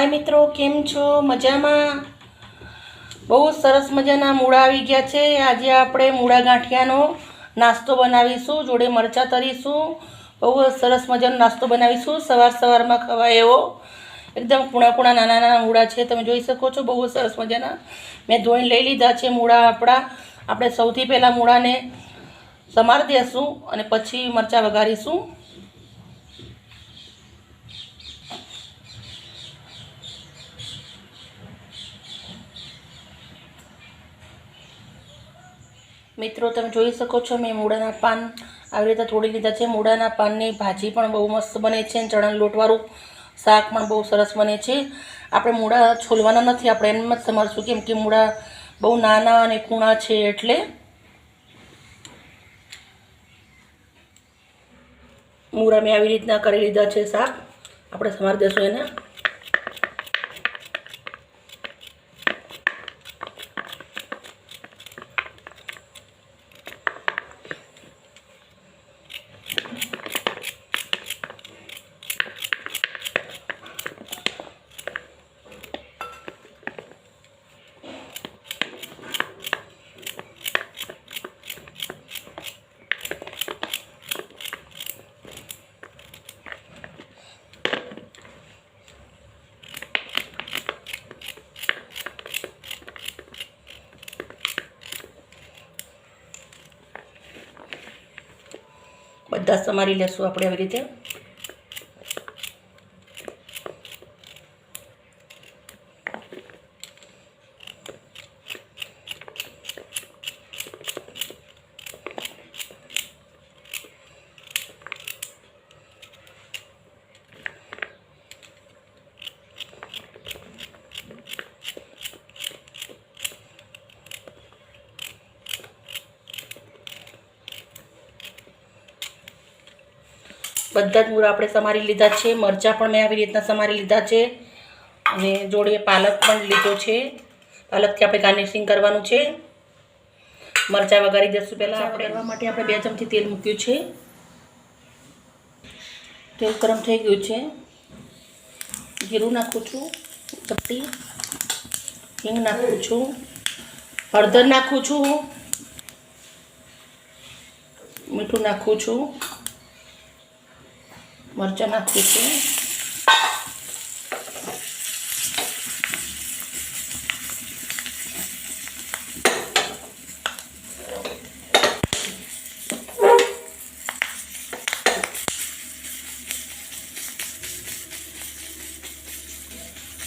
हाय मित्रों, केम छो? मजामां? बहुत सरस मजाना मूळा आवी गया छे। आज आपणे मूळा गांठियानो नास्तो बनावीशुं, जोड़े मरचा तरीशुं। बहुत सरस मजानो नास्तो बनावीशुं। सवार में खवाय एवो एकदम कूणा कूणा नाना नाना मूळा छे, तमे जोई शको छो। बहुत सरस मजाना मैं धोईने लई लीधा छे मूळा आपड़ा। आपणे सौथी पहेला मूळाने समार देशुं अने पछी मरचा वघारीशुं। मित्रों, तमे जोई शको छो मैं मूळाना पान આવી રીતે તોડી લીધા છે। મૂળાના પાનની ભાજી પણ બહુ મસ્ત બને છે। ચણાના લોટવાળું શાક પણ બહુ સરસ બને છે। આપણે મૂળા છોલવાના નથી, આપણે એમ જ સમારશું, કેમ કે મૂળા બહુ નાના અને કૂણા છે એટલે। મૂળા મેં આવી રીતના કરી લીધા છે શાક, આપણે સમારી દઈશું એને। બધા સમારી લેશું આપણે આવી રીતે। બધા જ મૂળા આપણે સમારી લીધા છે। મરચાં પણ મેં આવી રીતના સમારી લીધા છે અને જોડે પાલક પણ લીધો છે। પાલકથી આપણે ગાર્નિશિંગ કરવાનું છે। મરચાં વઘારી દઈશું। પહેલાં આપણે કરવા માટે આપણે 2 ચમચી તેલ મૂક્યું છે। તેલ ગરમ થઈ ગયું છે। જીરું નાખું છું, ચપટી હિંગ નાખું છું, હળદર નાખું છું, મીઠું નાખું છું, मरचा नाखू छे।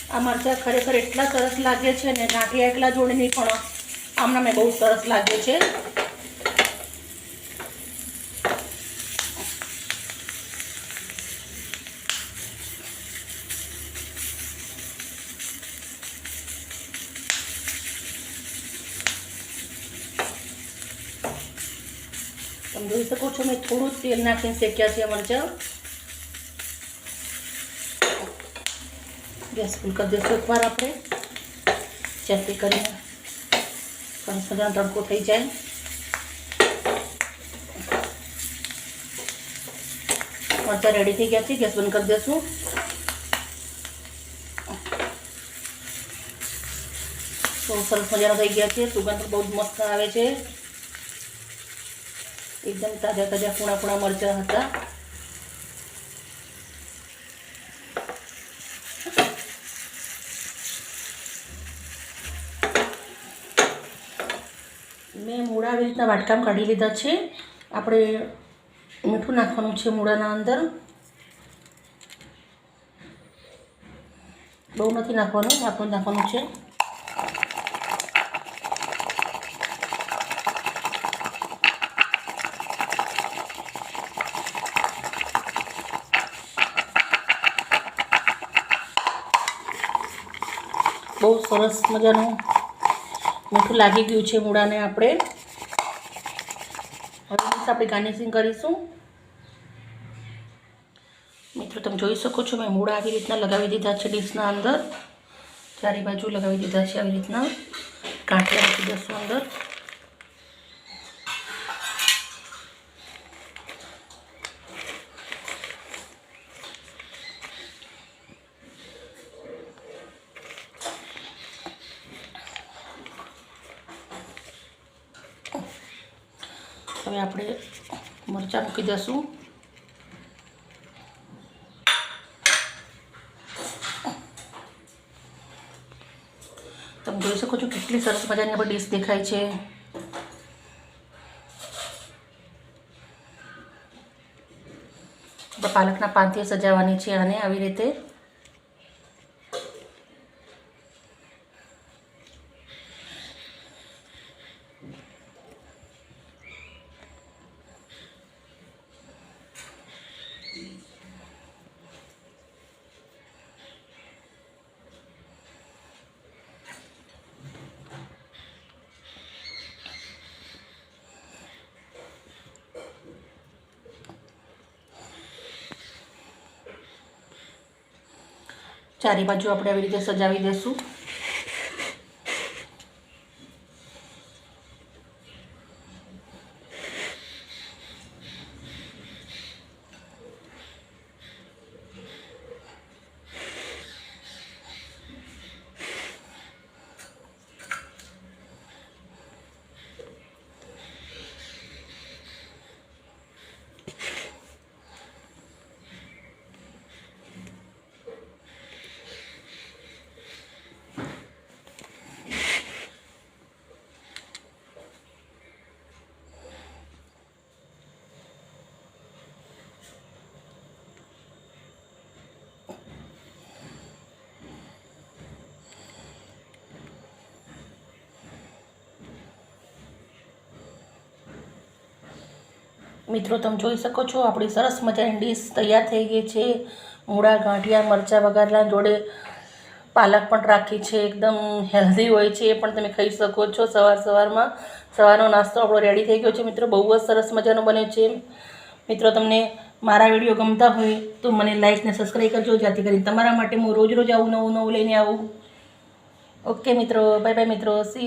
आ मरचा खरेखर एटला सरस लागे छे ने गांठिया एकला जोड़े नहीं पण आमना में बहुत सरस लागे छे। તમે જોઈ શકો છો મેં થોડું તેલ નાખીને શેક્યા છે મરચાં। ગેસ ફૂલ કરી દઈશું એકવાર આપણે, જેથી કરીને સરસ મજાનો તડકો થઈ જાય। મરચાં રેડી થઈ ગયા છે, ગેસ બંધ કરી દઈશું। બહુ સરસ મજાનો થઈ ગયા છે, સુગંધ બહુ જ મસ્ત આવે છે। एकदम ताजा ताजा कूणा कूणा मरचा हता। मैं मूळा આવી રીતના વાટકામાં કાઢી લીધા છે। આપણે મીઠું નાખવાનું છે મૂળાના અંદર, બહુ નથી નાખવાનું, આપણે નાખવાનું છે। बहुत सरस मजानु मीठું लागी गयुं छे मूळाने। આપણે હવે આપણે ગાર્નિશિંગ કરીશું। મિત્રો, તમે જોઈ શકો છો મેં મૂળા આવી રીતના લગાવી દીધા છે ડીશના અંદર, ચારે બાજુ લગાવી દીધા છે આવી રીતના। ગાંઠિયા રાખી દઈશું અંદર। હવે આપણે મરચાં મૂકી દઈશું. તમે જોઈ શકો છો કેટલી સરસ મજાની આપણી ડીશ દેખાય છે. આપણે પાલકના પાનથી સજાવવાની છે આને આવી રીતે. ચારે બાજુ આપણે આવી રીતે સજાવી દઈશું. મિત્રો તમે જોઈ શકો છો આપણી સરસ મજાની ડીશ તૈયાર થઈ ગઈ છે. મૂળા ગાંઠિયા મરચાં વઘારના જોડે પાલક પણ રાખી છે. એકદમ હેલ્ધી હોય છે, એ પણ તમે ખાઈ શકો છો. સવારમાં સવારનો નાસ્તો આપણો રેડી થઈ ગયો છે. મિત્રો બહુ જ સરસ મજાનો બને છે. મિત્રો તમને મારા વિડીયો ગમતા હોય તો મને લાઈક ને સબસ્ક્રાઈબ કરજો, જેથી કરીને તમારા માટે હું રોજ આવું નવું લઈને આવું. ઓકે મિત્રો, બાય બાય મિત્રો, સી યુ.